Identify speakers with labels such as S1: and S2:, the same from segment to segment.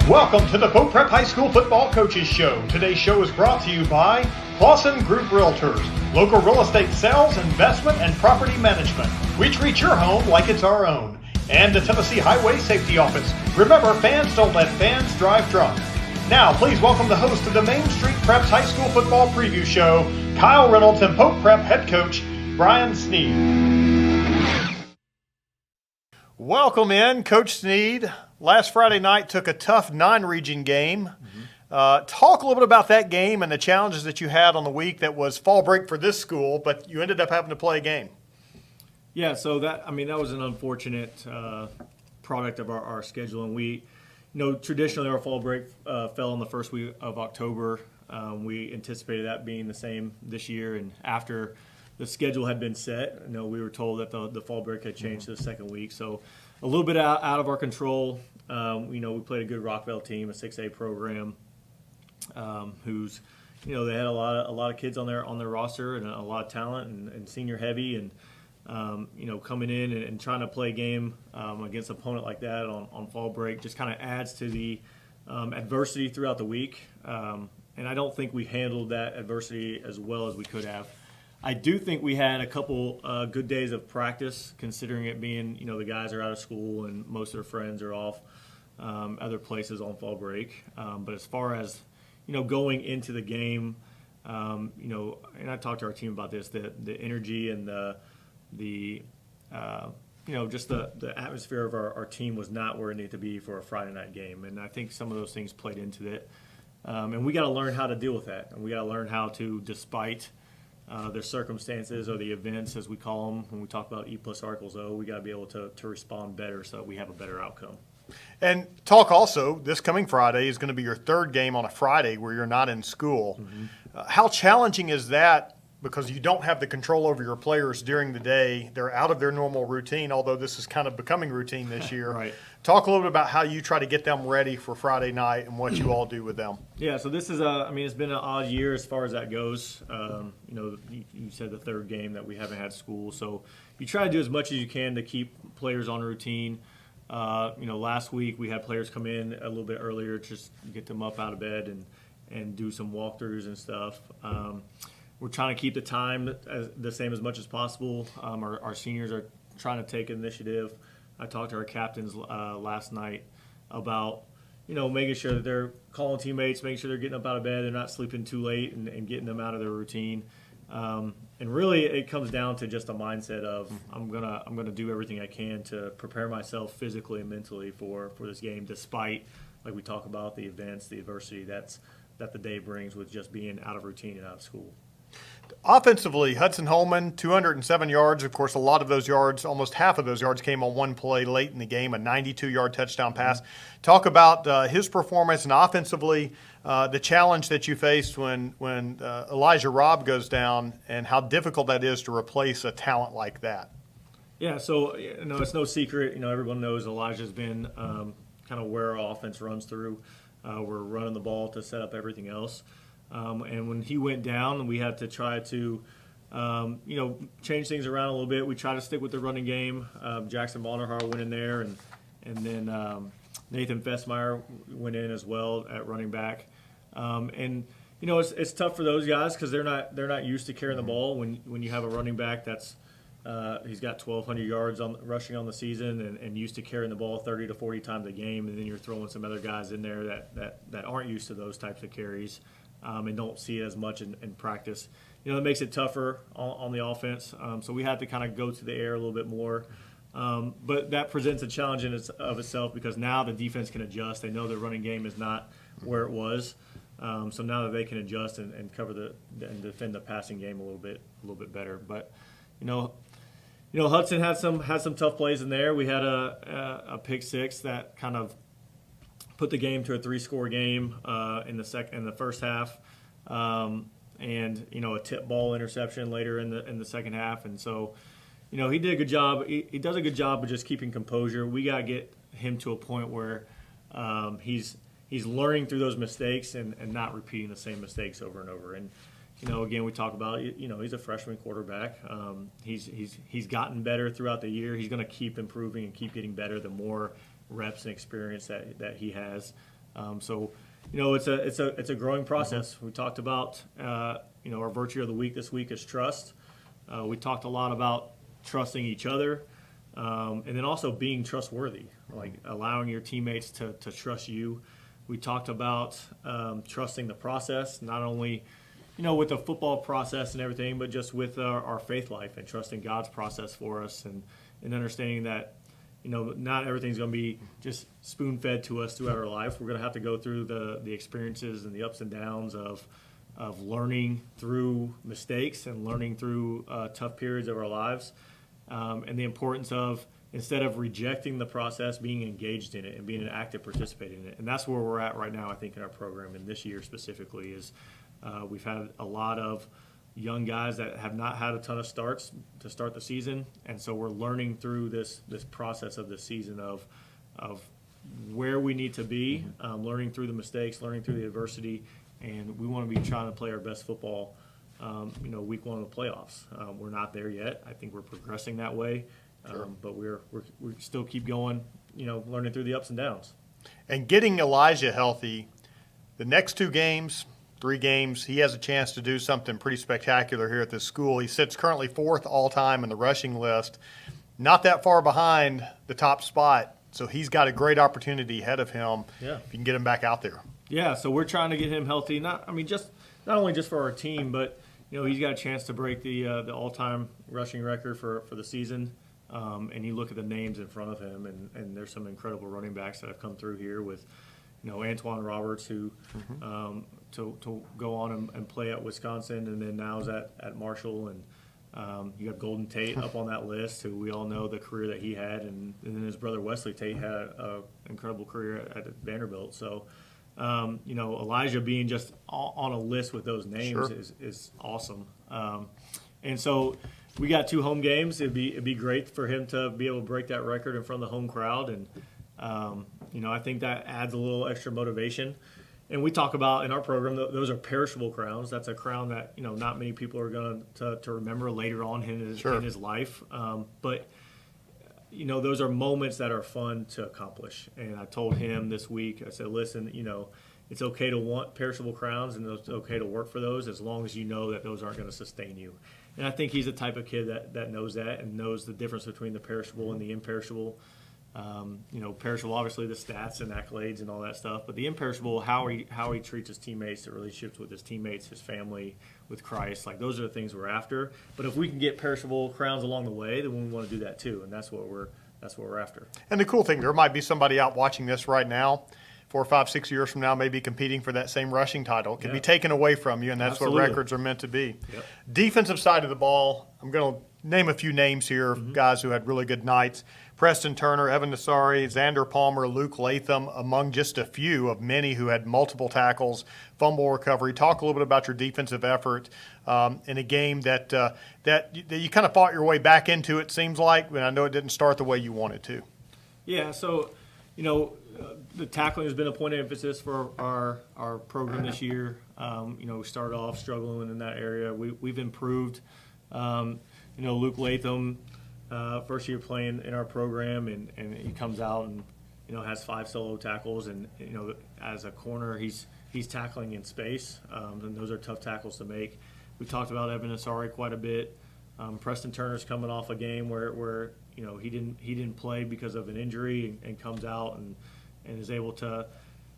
S1: Welcome to the Pope Prep High School Football Coaches Show. Today's show is brought to you by Clausen Group Realtors, local real estate sales, investment, and property management. We treat your home like it's our own. And the Tennessee Highway Safety Office. Remember, fans don't let fans drive drunk. Now, please welcome the host of the Main Street Preps High School Football Preview Show, Kyle Reynolds, and Pope Prep head coach, Brian Sneed. Welcome in, Coach Sneed. Last Friday night took a tough non-region game. Talk a little bit about that game and the challenges that you had on the week that was fall break for this school, but you ended up having to play a game.
S2: Yeah, so that was an unfortunate product of our schedule, and we, traditionally our fall break fell on the first week of October. We anticipated that being the same this year, and after the schedule had been set, we were told that the fall break had changed to the second week, so a little bit out of our control. We played a good Rockville team, a 6A program, who's, they had a lot of kids on their roster and a lot of talent and senior heavy, and coming in and trying to play a game against an opponent like that on fall break just kind of adds to the adversity throughout the week. And I don't think we handled that adversity as well as we could have. I do think we had a couple good days of practice, considering it being, the guys are out of school and most of their friends are off other places on fall break. But as far as, going into the game, and I talked to our team about this, the energy and just the atmosphere of our team was not where it needed to be for a Friday night game. And I think some of those things played into it. And we got to learn how to deal with that. And we got to learn how to, despite the circumstances or the events, as we call them, when we talk about E+R=O, we got to be able to respond better so that we have a better outcome.
S1: And talk also, this coming Friday is going to be your third game on a Friday where you're not in school. How challenging is that? Because you don't have the control over your players during the day. They're out of their normal routine, although this is kind of becoming routine this year.
S2: Right.
S1: Talk a little bit about how you try to get them ready for Friday night and what you all do with them.
S2: Yeah, so this is it's been an odd year as far as that goes. You said the third game that we haven't had school. So you try to do as much as you can to keep players on routine. Last week we had players come in a little bit earlier, just get them up out of bed and do some walkthroughs and stuff. We're trying to keep the time the same as much as possible. Our seniors are trying to take initiative. I talked to our captains last night about, making sure that they're calling teammates, making sure they're getting up out of bed, they're not sleeping too late, and getting them out of their routine. And really, it comes down to just a mindset of I'm gonna do everything I can to prepare myself physically and mentally for this game, despite, like we talk about, the events, the adversity that the day brings with just being out of routine and out of school.
S1: Offensively, Hudson Holman, 207 yards. Of course, a lot of those yards, almost half of those yards came on one play late in the game, a 92-yard touchdown pass. Talk about his performance, and offensively, the challenge that you faced when Elijah Robb goes down and how difficult that is to replace a talent like that.
S2: Yeah, so it's no secret. Everyone knows Elijah's been kind of where our offense runs through. We're running the ball to set up everything else. And when he went down, we had to try to, change things around a little bit. We tried to stick with the running game. Jackson Bonnerhar went in there, and then Nathan Fessmeyer went in as well at running back. It's tough for those guys because they're not used to carrying the ball. When you have a running back that's he's got 1,200 yards rushing on the season and used to carrying the ball 30 to 40 times a game, and then you're throwing some other guys in there that aren't used to those types of carries. And don't see it as much in practice. It makes it tougher on the offense. So we had to kind of go to the air a little bit more. But that presents a challenge in of itself because now the defense can adjust. They know the running game is not where it was. So now that they can adjust and cover and defend the passing game a little bit better. But Hudson had some tough plays in there. We had a pick six that kind of put the game to a 3-score game in the first half, and a tip ball interception later in the second half. And so, he did a good job. He does a good job of just keeping composure. We got to get him to a point where he's learning through those mistakes and not repeating the same mistakes over and over. And again, we talk about he's a freshman quarterback. He's gotten better throughout the year. He's going to keep improving and keep getting better the more reps and experience that he has. So, it's a growing process. We talked about, our virtue of the week this week is trust. We talked a lot about trusting each other, and then also being trustworthy, like allowing your teammates to trust you. We talked about trusting the process, not only, with the football process and everything, but just with our faith life and trusting God's process for us, and understanding that, not everything's going to be just spoon-fed to us throughout our life. We're going to have to go through the experiences and the ups and downs of learning through mistakes and learning through tough periods of our lives, and the importance of, instead of rejecting the process, being engaged in it and being an active participant in it. And that's where we're at right now, I think, in our program. And this year specifically is we've had a lot of young guys that have not had a ton of starts to start the season. And so we're learning through this process of the season of where we need to be, learning through the mistakes, learning through the adversity. And we want to be trying to play our best football, week one of the playoffs. We're not there yet. I think we're progressing that way. Sure. But we still keep going, learning through the ups and downs.
S3: And getting Elijah healthy, the next 3 games, he has a chance to do something pretty spectacular here at this school. He sits currently 4th all-time in the rushing list, not that far behind the top spot. So he's got a great opportunity ahead of him if you can get him back out there.
S2: Yeah, so we're trying to get him healthy. Not only just for our team, but he's got a chance to break the all-time rushing record for the season. And you look at the names in front of him, and there's some incredible running backs that have come through here with, Antoine Roberts, who to go on and play at Wisconsin, and then now is at Marshall, and you got Golden Tate up on that list, who we all know the career that he had, and then his brother Wesley Tate had an incredible career at Vanderbilt. So, Elijah being just on a list with those names is awesome. And so we got 2 home games. It'd be great for him to be able to break that record in front of the home crowd, and I think that adds a little extra motivation. And we talk about in our program, those are perishable crowns. That's a crown that not many people are going to remember later on in his life. But those are moments that are fun to accomplish. And I told him this week, I said, listen, it's okay to want perishable crowns, and it's okay to work for those as long as you know that those aren't going to sustain you. And I think he's the type of kid that knows that and knows the difference between the perishable and the imperishable. Perishable, obviously, the stats and accolades and all that stuff, but the imperishable, how he treats his teammates, the relationships with his teammates, his family, with Christ, like those are the things we're after. But if we can get perishable crowns along the way, then we want to do that too, and that's what we're after.
S3: And the cool thing, there might be somebody out watching this right now, 4, 5, 6 years from now, maybe competing for that same rushing title. It can be taken away from you, and that's what records are meant to be. Yep. Defensive side of the ball, I'm going to name a few names here of guys who had really good nights. Preston Turner, Evan Nassari, Xander Palmer, Luke Latham, among just a few of many who had multiple tackles, fumble recovery. Talk a little bit about your defensive effort in a game that you kind of fought your way back into, it seems like, and I know it didn't start the way you wanted to.
S2: Yeah, so, the tackling has been a point of emphasis for our program this year. We started off struggling in that area. We've improved. Luke Latham, first year playing in our program, and he comes out and has 5 solo tackles, and as a corner he's tackling in space, and those are tough tackles to make. We talked about Evan Nassari quite a bit. Preston Turner's coming off a game where he didn't play because of an injury, and comes out and is able to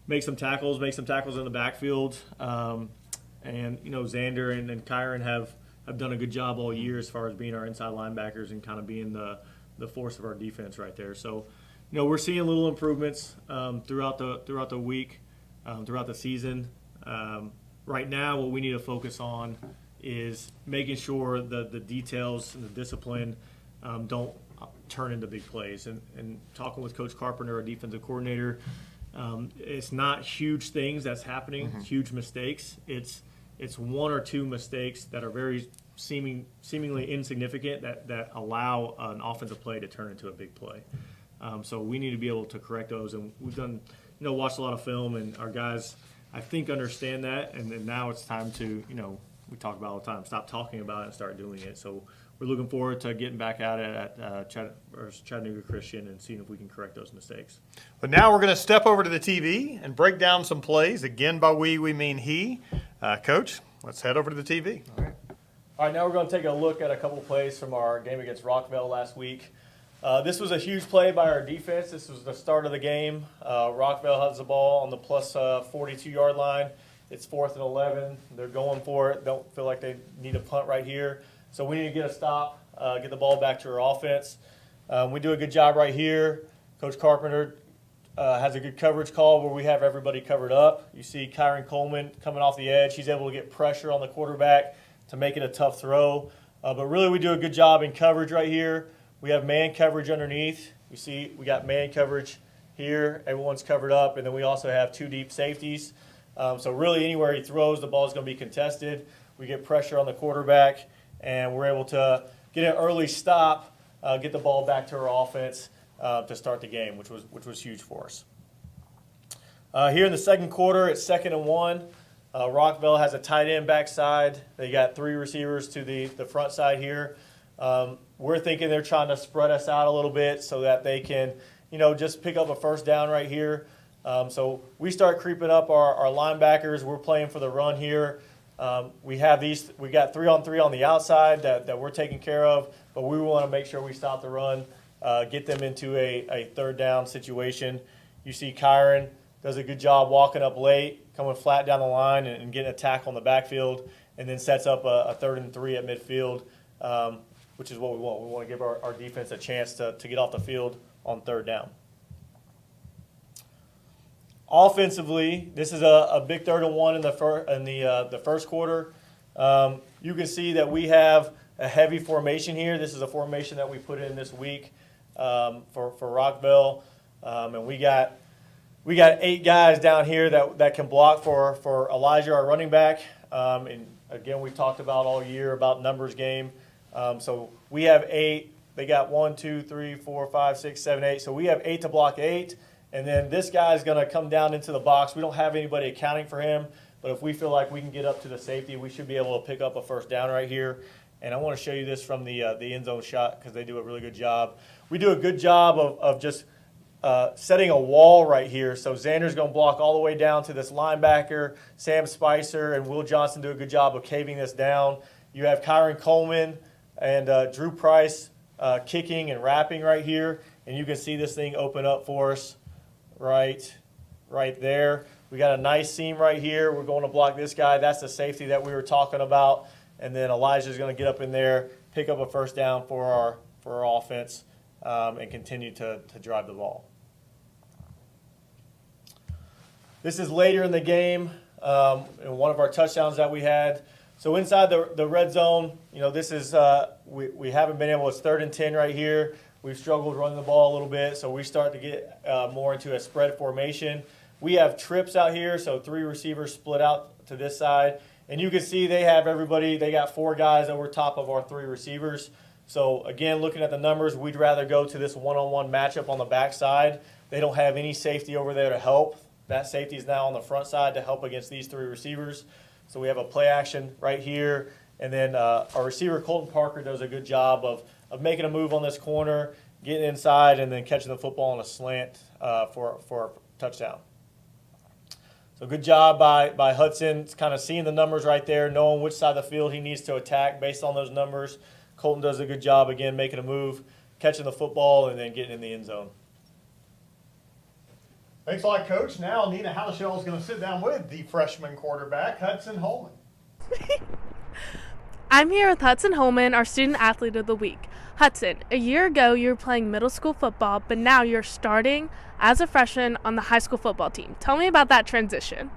S2: make some tackles in the backfield. And Xander and Kyron have done a good job all year as far as being our inside linebackers and kind of being the force of our defense right there. So, we're seeing little improvements throughout the week, throughout the season. Right now, what we need to focus on is making sure that the details and the discipline don't turn into big plays. And talking with Coach Carpenter, our defensive coordinator, it's not huge things that's happening, huge mistakes. It's 1 or 2 mistakes that are very seemingly insignificant that allow an offensive play to turn into a big play. So we need to be able to correct those. And we've done, watched a lot of film, and our guys, I think, understand that. And then now it's time to, we talk about all the time, stop talking about it and start doing it. So we're looking forward to getting back at it at Chattanooga Christian and seeing if we can correct those mistakes.
S3: But now we're going to step over to the TV and break down some plays. Again, by we mean he. Coach, let's head over to the TV.
S2: All right, now we're going to take a look at a couple plays from our game against Rockville last week. This was a huge play by our defense. This was the start of the game. Rockville has the ball on the plus 42-yard line. It's 4th and 11. They're going for it. Don't feel like they need a punt right here. So we need to get a stop, get the ball back to our offense. We do a good job right here. Coach Carpenter has a good coverage call where we have everybody covered up. You see Kyron Coleman coming off the edge. He's able to get pressure on the quarterback to make it a tough throw. But really we do a good job in coverage right here. We have man coverage underneath. You see we got man coverage here. Everyone's covered up. And then we also have 2 deep safeties. So really anywhere he throws, the ball is going to be contested. We get pressure on the quarterback, and we're able to get an early stop, get the ball back to our offense to start the game, which was huge for us. Here in the second quarter, it's 2nd and 1. Rockville has a tight end backside. They got 3 receivers to the front side here. We're thinking they're trying to spread us out a little bit so that they can, just pick up a first down right here. So we start creeping up our linebackers. We're playing for the run here. We got 3-on-3 on the outside that we're taking care of, but we want to make sure we stop the run, get them into a 3rd down situation. You see Kyron does a good job walking up late, coming flat down the line and getting a tackle on the backfield, and then sets up a 3rd and 3 at midfield, which is what we want. We want to give our defense a chance to get off the field on 3rd down. Offensively, this is a big 3rd and 1 in the first quarter. You can see that we have a heavy formation here. This is a formation that we put in this week for Rockville, and we got 8 guys down here that can block for Elijah, our running back. And again, we talked about all year about numbers game. So we have 8. They got 1, 2, 3, 4, 5, 6, 7, 8. So we have 8 to block 8. And then this guy is going to come down into the box. We don't have anybody accounting for him, but if we feel like we can get up to the safety, we should be able to pick up a first down right here. And I want to show you this from the end zone shot because they do a really good job. We do a good job of just setting a wall right here. So Xander's going to block all the way down to this linebacker. Sam Spicer and Will Johnson do a good job of caving this down. You have Kyron Coleman and Drew Price kicking and wrapping right here. And you can see this thing open up for us. Right there. We got a nice seam right here. We're going to block this guy. That's the safety that we were talking about. And then Elijah's going to get up in there, pick up a first down for our offense, and continue to drive the ball. This is later in the game, in one of our touchdowns that we had. So inside the red zone, this is we haven't been able. It's 3rd and 10 right here. We've struggled running the ball a little bit, so we start to get more into a spread formation. We have trips out here, so 3 receivers split out to this side. And you can see they have everybody. They got 4 guys over top of our 3 receivers. So, again, looking at the numbers, we'd rather go to this one-on-one matchup on the backside. They don't have any safety over there to help. That safety is now on the front side to help against these 3 receivers. So we have a play action right here. And then our receiver, Colton Parker, does a good job of making a move on this corner, getting inside, and then catching the football on a slant for a touchdown. So good job by Hudson. It's kind of seeing the numbers right there, knowing which side of the field he needs to attack based on those numbers. Colton does a good job, again, making a move, catching the football, and then getting in the end zone.
S3: Thanks a lot, Coach. Now Nina Halishell is going to sit down with the freshman quarterback, Hudson Holman.
S4: I'm here with Hudson Holman, our student athlete of the week. Hudson, a year ago you were playing middle school football, but now you're starting as a freshman on the high school football team. Tell me about that transition.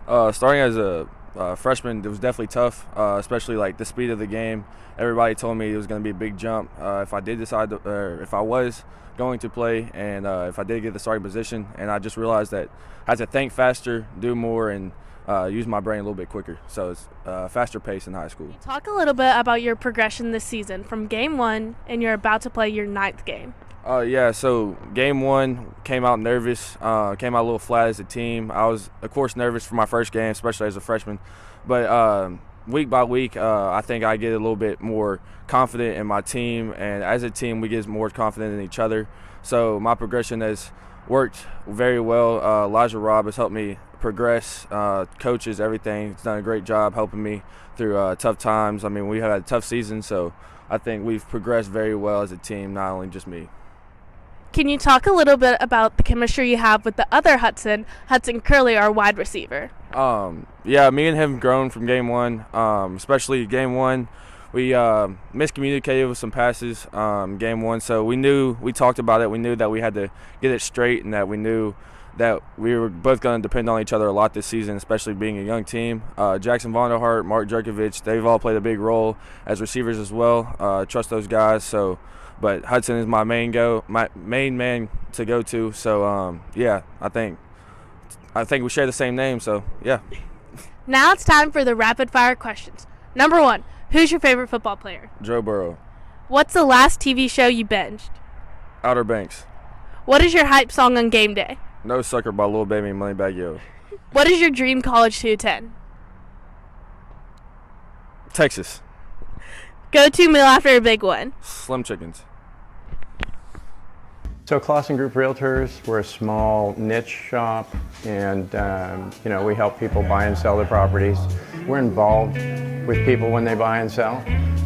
S5: Starting as a freshman, it was definitely tough, especially like the speed of the game. Everybody told me it was going to be a big jump if I did decide to, or if I was going to play, and if I did get the starting position. And I just realized that I had to think faster, do more, and use my brain a little bit quicker. So it's faster pace in high school.
S4: Talk a little bit about your progression this season from game 1, and you're about to play your 9th game.
S5: Yeah, so game 1 came out nervous, came out a little flat as a team. I was, of course, nervous for my first game, especially as a freshman. But week by week, I think I get a little bit more confident in my team, and as a team, we get more confident in each other. So my progression has worked very well. Elijah Robb has helped me progress, coaches, everything. He's done a great job helping me through tough times. I mean, we had a tough season, so I think we've progressed very well as a team, not only just me.
S4: Can you talk a little bit about the chemistry you have with the other Hudson Curley, our wide receiver?
S5: Yeah, me and him grown from game one, especially game one. We miscommunicated with some passes game one, so we talked about it. We knew that we had to get it straight, and that we knew that we were both going to depend on each other a lot this season, especially being a young team. Jackson Vonderhart, Mark Jerkovich, they've all played a big role as receivers as well. Trust those guys. But Hudson is my main man to go to. So yeah, I think we share the same name. So yeah.
S4: Now it's time for the rapid fire questions. Number 1, who's your favorite football player?
S5: Joe Burrow.
S4: What's the last TV show you binged?
S5: Outer Banks.
S4: What is your hype song on game day?
S5: No Sucker by Lil Baby and Moneybagg Yo.
S4: What is your dream college to attend?
S5: Texas.
S4: Go-to meal after a big win?
S5: Slim Chickens.
S6: So Clausen Group Realtors, we're a small niche shop, and we help people buy and sell their properties. We're involved with people when they buy and sell.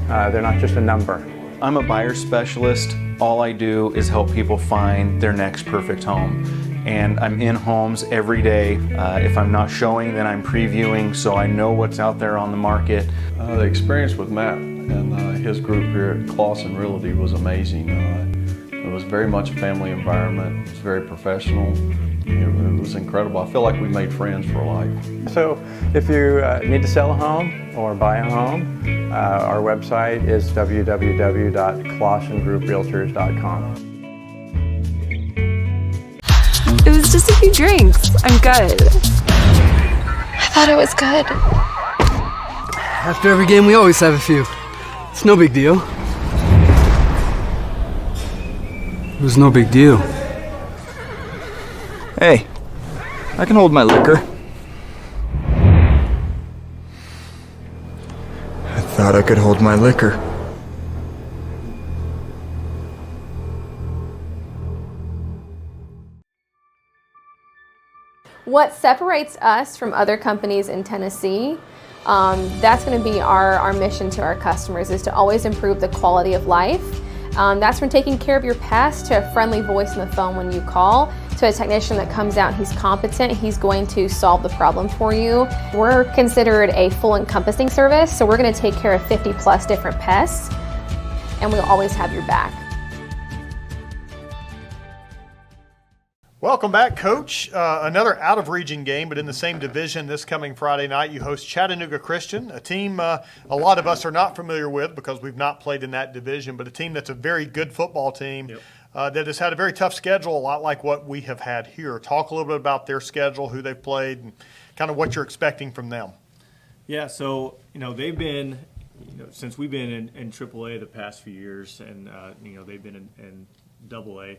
S6: They're not just a number.
S7: I'm a buyer specialist. All I do is help people find their next perfect home. And I'm in homes every day. If I'm not showing, then I'm previewing, so I know what's out there on the market.
S8: The experience with Matt and his group here at Clausen Realty was amazing. It was very much a family environment. It was very professional. It was incredible. I feel like we made friends for life.
S6: So if you need to sell a home or buy a home, our website is www.clausengrouprealtors.com.
S9: It was just a few drinks. I'm good.
S10: I thought it was good.
S11: After every game, we always have a few. It's no big deal. It was no big deal.
S12: Hey, I can hold my liquor. I thought I could hold my liquor.
S10: What separates us from other companies in Tennessee, that's going to be our mission to our customers, is to always improve the quality of life. That's from taking care of your pest to a friendly voice on the phone when you call, to a technician that comes out and he's competent, he's going to solve the problem for you. We're considered a full encompassing service, so we're going to take care of 50 plus different pests, and we'll always have your back.
S3: Welcome back, Coach. Another out-of-region game, but in the same division this coming Friday night. You host Chattanooga Christian, a team a lot of us are not familiar with because we've not played in that division, but a team that's a very good football team. Yep. That has had a very tough schedule, a lot like what we have had here. Talk a little bit about their schedule, who they've played, and kind of what you're expecting from them.
S2: Yeah, so, they've been, since we've been in AAA the past few years, and, they've been in AA.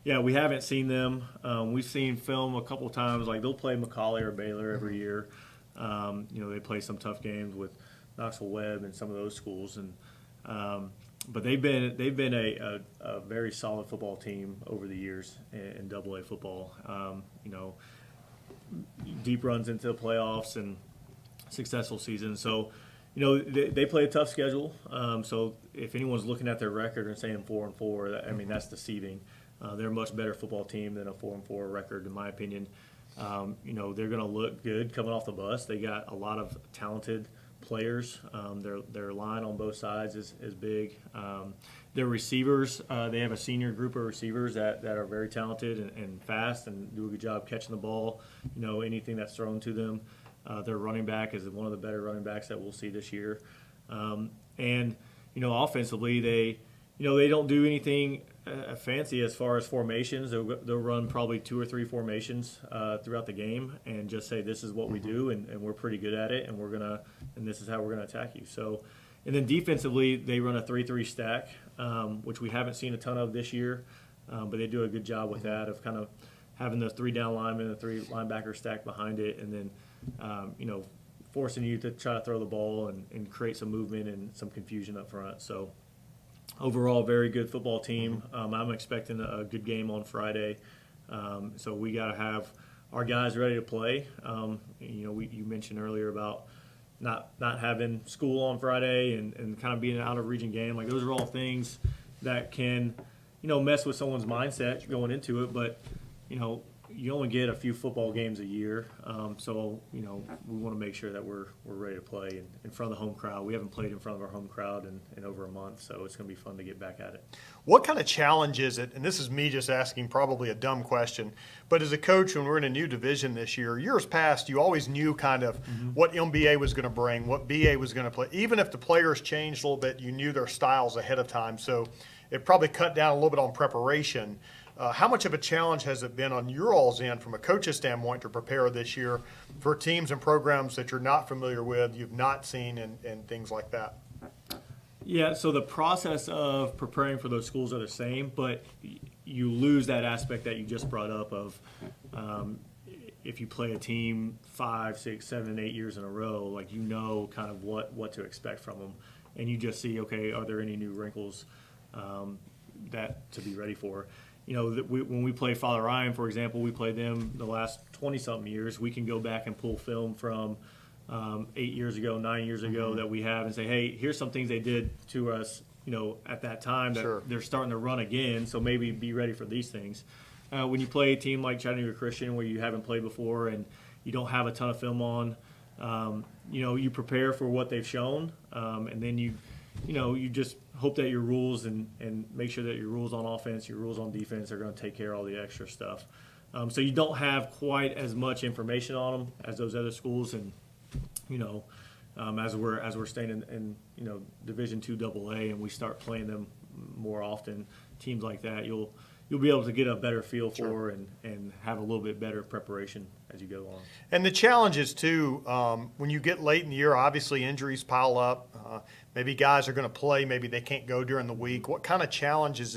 S2: Yeah, we haven't seen them. We've seen film a couple times. Like, they'll play McCallie or Baylor every year. They play some tough games with Knoxville Webb and some of those schools. But they've been a very solid football team over the years in AA football. Deep runs into the playoffs and successful seasons. So, they play a tough schedule. So if anyone's looking at their record and saying 4-4, I mean, that's deceiving. They're a much better football team than a 4-4 record, in my opinion. They're going to look good coming off the bus. They got a lot of talented players. Their line on both sides is big. Their receivers, they have a senior group of receivers that are very talented and fast and do a good job catching the ball, anything that's thrown to them. Their running back is one of the better running backs that we'll see this year. Offensively, they don't do anything fancy as far as formations. They'll run probably 2 or 3 formations throughout the game and just say, this is what we do, and we're pretty good at it, and this is how we're gonna attack you. So, and then defensively, they run a 3-3 stack, which we haven't seen a ton of this year, but they do a good job with that, of kind of having the 3 down linemen and the 3 linebacker stack behind it, and then forcing you to try to throw the ball and create some movement and some confusion up front. So overall, very good football team. I'm expecting a good game on Friday. So we got to have our guys ready to play. You mentioned earlier about not having school on Friday and kind of being an out-of-region game. Like, those are all things that can, mess with someone's mindset going into it. But, you only get a few football games a year. So, we want to make sure that we're ready to play in front of the home crowd. We haven't played in front of our home crowd in over a month, so it's going to be fun to get back at it.
S3: What kind of challenge is it? And this is me just asking probably a dumb question, but as a coach, when we're in a new division this year, years past, you always knew kind of what MBA was going to bring, what BA was going to play. Even if the players changed a little bit, you knew their styles ahead of time. So it probably cut down a little bit on preparation. How much of a challenge has it been on your all's end from a coach's standpoint to prepare this year for teams and programs that you're not familiar with, you've not seen, and things like that?
S2: Yeah, so the process of preparing for those schools are the same, but you lose that aspect that you just brought up of if you play a team 5, 6, 7, 8 years in a row, like, kind of what to expect from them. And you just see, okay, are there any new wrinkles that to be ready for? When we play Father Ryan, for example, we played them the last 20-something years. We can go back and pull film from 8 years ago, 9 years ago that we have and say, hey, here's some things they did to us, at that time that they're starting to run again, so maybe be ready for these things. When you play a team like Chattanooga Christian where you haven't played before and you don't have a ton of film on, you prepare for what they've shown, and then you just hope that your rules and make sure that your rules on offense, your rules on defense are going to take care of all the extra stuff. So you don't have quite as much information on them as those other schools, and as we're staying in Division II AA and we start playing them more often, teams like that, you'll be able to get a better feel for and have a little bit better preparation as you go on. And the challenge is, too, when you get late in the year, obviously injuries pile up. Maybe guys are going to play, maybe they can't go during the week. What kind of challenges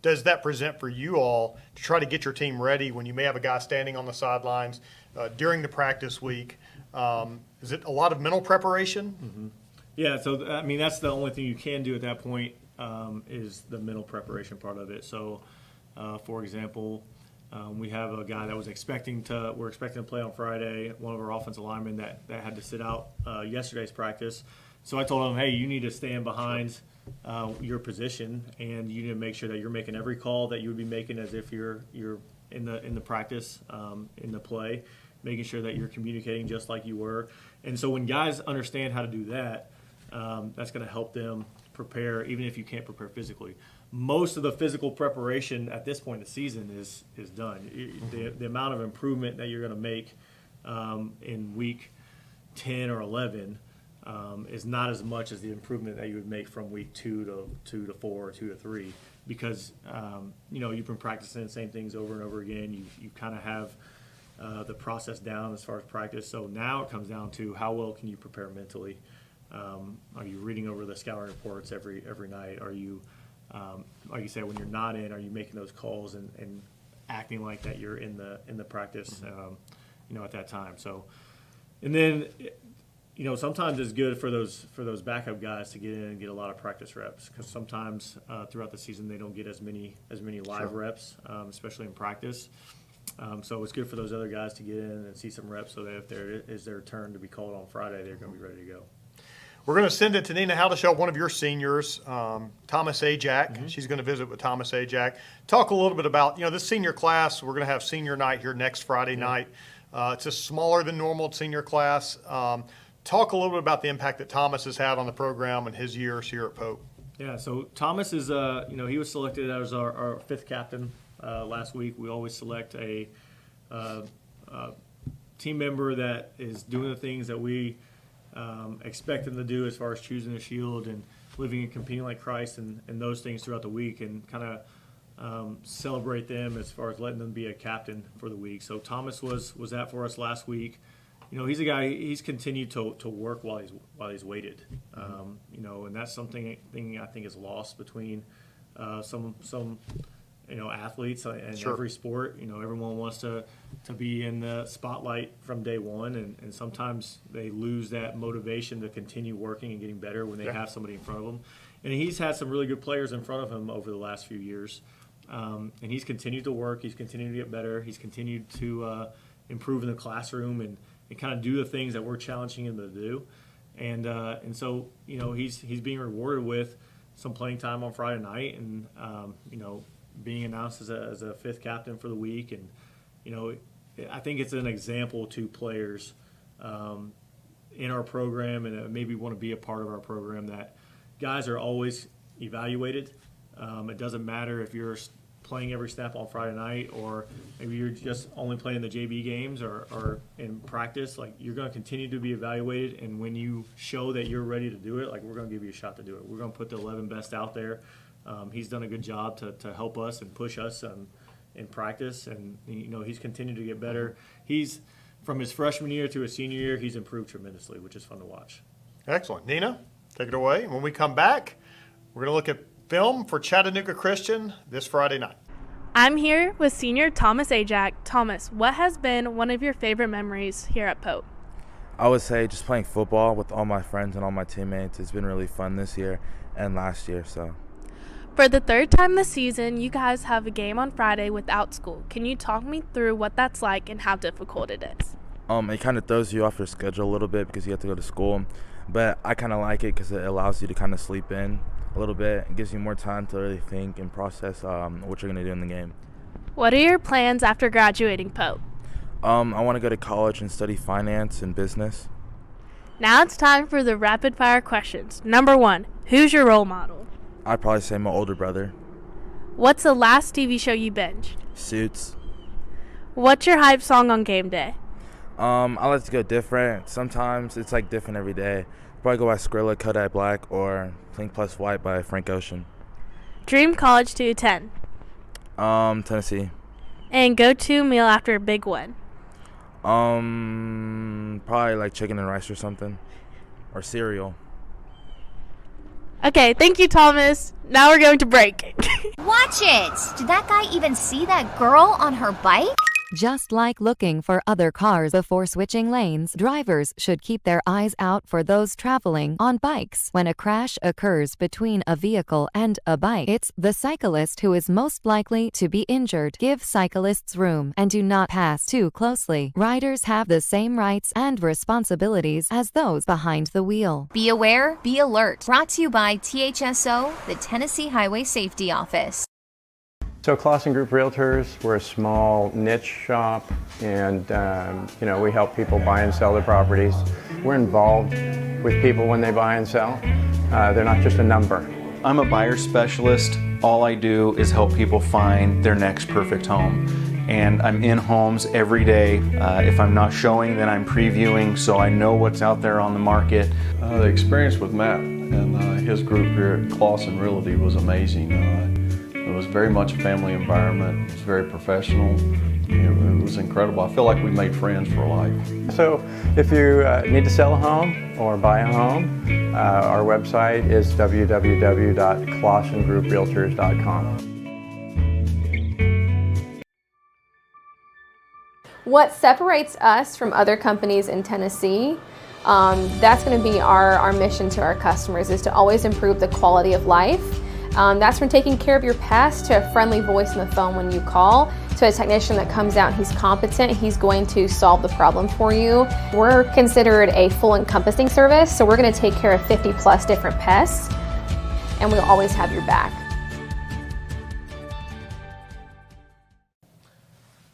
S2: does that present for you all to try to get your team ready when you may have a guy standing on the sidelines during the practice week? Is it a lot of mental preparation? Mm-hmm. Yeah, so, that's the only thing you can do at that point is the mental preparation part of it. So, for example, we have a guy that we're expecting to play on Friday, one of our offensive linemen that had to sit out yesterday's practice. So I told him, hey, you need to stand behind your position, and you need to make sure that you're making every call that you would be making as if you're in the practice, in the play, making sure that you're communicating just like you were. And so when guys understand how to do that, that's going to help them prepare, even if you can't prepare physically. Most of the physical preparation at this point in the season is done. The amount of improvement that you're going to make in week 10 or 11 is not as much as the improvement that you would make from week 2 to 4 or 2 to 3, because you've been practicing the same things over and over again. You kind of have the process down as far as practice. So now it comes down to how well can you prepare mentally. Are you reading over the scouting reports every night? Are you like you said, when you're not in, are you making those calls and acting like that you're in the practice, at that time? So, and then, sometimes it's good for those backup guys to get in and get a lot of practice reps, because sometimes throughout the season they don't get as many live reps, especially in practice. So it's good for those other guys to get in and see some reps, so that if there is their turn to be called on Friday, they're going to be ready to go. We're going to send it to Nina Haldeshell, one of your seniors, Thomas Ajak. Mm-hmm. She's going to visit with Thomas Ajak. Talk a little bit about, this senior class. We're going to have senior night here next Friday night. It's a smaller than normal senior class. Talk a little bit about the impact that Thomas has had on the program and his years here at Pope. Yeah, so Thomas is, he was selected as our fifth captain last week. We always select a team member that is doing the things that we expect them to do as far as choosing a shield and living and competing like Christ and those things throughout the week, and kind of celebrate them as far as letting them be a captain for the week. So Thomas was that for us last week. He's a guy, he's continued to work while he's waited. And that's something I think is lost between some athletes in
S3: Sure.
S2: every sport. Everyone wants to be in the spotlight from day one, and sometimes they lose that motivation to continue working and getting better when they have somebody in front of them. And he's had some really good players in front of him over the last few years, and he's continued to work. He's continued to get better. He's continued to improve in the classroom and kind of do the things that we're challenging him to do. And so he's being rewarded with some playing time on Friday night, and being announced as a fifth captain for the week. And I think it's an example to players in our program, and maybe want to be a part of our program, that guys are always evaluated. It doesn't matter if you're playing every snap on Friday night, or maybe you're just only playing the JV games or in practice. Like, you're going to continue to be evaluated, and when you show that you're ready to do it, like, we're going to give you a shot to do it. We're going to put the 11 best out there. He's done a good job to help us and push us in practice, and he's continued to get better. He's, from his freshman year to his senior year, he's improved tremendously, which is fun to watch.
S3: Excellent. Nina, take it away. When we come back, we're going to look at film for Chattanooga Christian this Friday night.
S4: I'm here with senior Thomas Ajak. Thomas, what has been one of your favorite memories here at Pope?
S13: I would say just playing football with all my friends and all my teammates. It's been really fun this year and last year. So,
S4: for the third time this season, you guys have a game on Friday without school. Can you talk me through what that's like and how difficult it is?
S13: it kind of throws you off your schedule a little bit because you have to go to school. But I kind of like it because it allows you to kind of sleep in a little bit. It gives you more time to really think and process what you're going to do in the game.
S4: What are your plans after graduating Pope?
S13: I want to go to college and study finance and business.
S4: Now it's time for the rapid fire questions. Number 1, who's your role model?
S13: I'd probably say my older brother.
S4: What's the last TV show you binged?
S13: Suits.
S4: What's your hype song on game day?
S13: I like to go different. Sometimes it's like different every day. Probably go by Skrilla, Kodak Black, or Pink Plus White by Frank Ocean.
S4: Dream college to attend?
S13: Tennessee.
S4: And go-to meal after a big win?
S13: Probably like chicken and rice or something, or cereal.
S4: Okay, thank you, Thomas. Now we're going to break.
S14: Watch it! Did that guy even see that girl on her bike?
S15: Just like looking for other cars before switching lanes, drivers should keep their eyes out for those traveling on bikes. When a crash occurs between a vehicle and a bike, it's the cyclist who is most likely to be injured. Give cyclists room and do not pass too closely. Riders have the same rights and responsibilities as those behind the wheel.
S14: Be aware, be alert. Brought to you by THSO, the Tennessee Highway Safety Office.
S6: So Clausen Group Realtors, we're a small niche shop, and we help people buy and sell their properties. We're involved with people when they buy and sell. They're not just a number.
S7: I'm a buyer specialist. All I do is help people find their next perfect home. And I'm in homes every day. If I'm not showing, then I'm previewing, so I know what's out there on the market.
S8: The experience with Matt and his group here at Clausen Realty was amazing. It was very much a family environment. It was very professional. It was incredible. I feel like we made friends for life.
S6: So if you need to sell a home or buy a home, our website is www.clausengrouprealtors.com.
S10: What separates us from other companies in Tennessee, that's going to be our mission to our customers, is to always improve the quality of life. That's from taking care of your pest to a friendly voice on the phone when you call, to a technician that comes out and he's competent, he's going to solve the problem for you. We're considered a full encompassing service, so we're going to take care of 50 plus different pests, and we'll always have your back.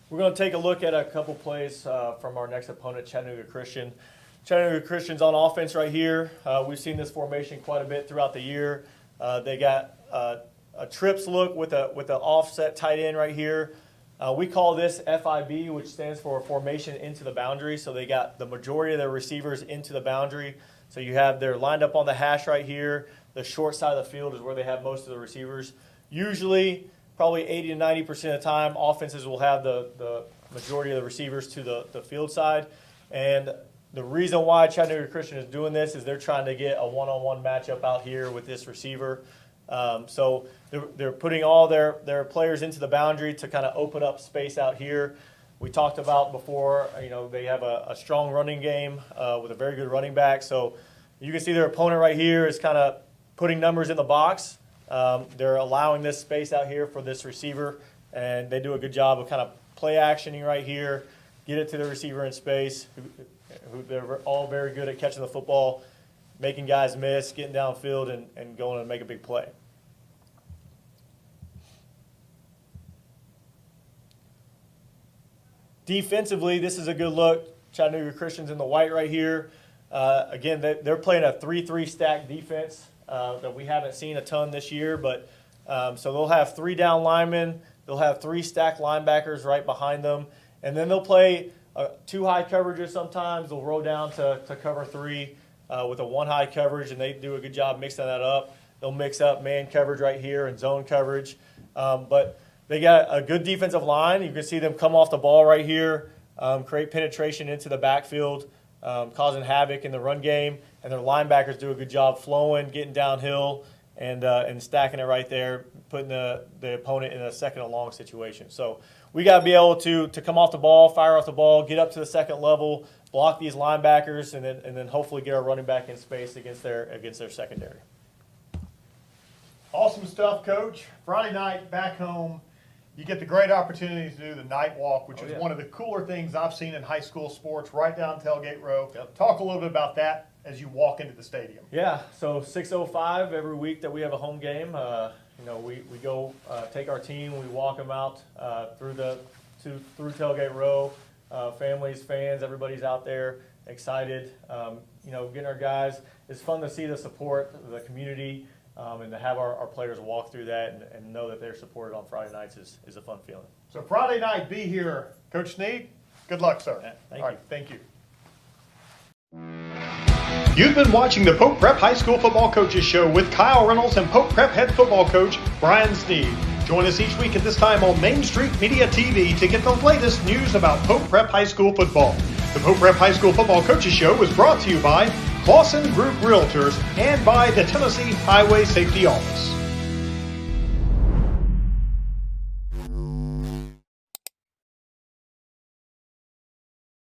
S2: We're going to take a look at a couple plays from our next opponent, Chattanooga Christian. Chattanooga Christian's on offense right here. We've seen this formation quite a bit throughout the year. They got a trips look with an offset tight end right here. We call this FIB, which stands for formation into the boundary. So they got the majority of their receivers into the boundary. So they're lined up on the hash right here. The short side of the field is where they have most of the receivers. Usually, probably 80 to 90% of the time, offenses will have the majority of the receivers to the field side. And the reason why Chattanooga Christian is doing this is they're trying to get a one-on-one matchup out here with this receiver. So they're putting all their players into the boundary to kind of open up space out here. We talked about before, they have a strong running game with a very good running back. So you can see their opponent right here is kind of putting numbers in the box. They're allowing this space out here for this receiver, and they do a good job of kind of play actioning right here, get it to the receiver in space. They're all very good at catching the football, making guys miss, getting downfield, and going and make a big play. Defensively, this is a good look. Chattanooga Christian's in the white right here. Again, they're playing a 3-3 stack defense that we haven't seen a ton this year. But so they'll have 3 down linemen. They'll have 3 stacked linebackers right behind them. And then they'll play 2 high coverages sometimes. They'll roll down to cover 3 with a 1 high coverage, and they do a good job mixing that up. They'll mix up man coverage right here and zone coverage. But they got a good defensive line. You can see them come off the ball right here, create penetration into the backfield, causing havoc in the run game. And their linebackers do a good job flowing, getting downhill, and stacking it right there, putting the opponent in a second and long situation. So we got to be able to come off the ball, fire off the ball, get up to the second level, block these linebackers, and then hopefully get our running back in space against their secondary.
S3: Awesome stuff, Coach. Friday night back home, you get the great opportunity to do the night walk, which is one of the cooler things I've seen in high school sports, right down Tailgate Row. Yep. Talk a little bit about that as you walk into the stadium.
S2: Yeah, so 6:05 every week that we have a home game. We go take our team, we walk them out through Tailgate Row. Families, fans, everybody's out there excited. Getting our guys. It's fun to see the support of the community. And to have our players walk through that and know that they're supported on Friday nights is a fun feeling.
S3: So Friday night, be here. Coach Sneed, good luck, sir.
S2: Yeah,
S3: All right, thank you.
S1: You've been watching the Pope Prep High School Football Coaches Show with Kyle Reynolds and Pope Prep head football coach Brian Sneed. Join us each week at this time on Main Street Media TV to get the latest news about Pope Prep High School football. The Pope Prep High School Football Coaches Show was brought to you by Clausen Group Realtors and by the Tennessee Highway Safety Office.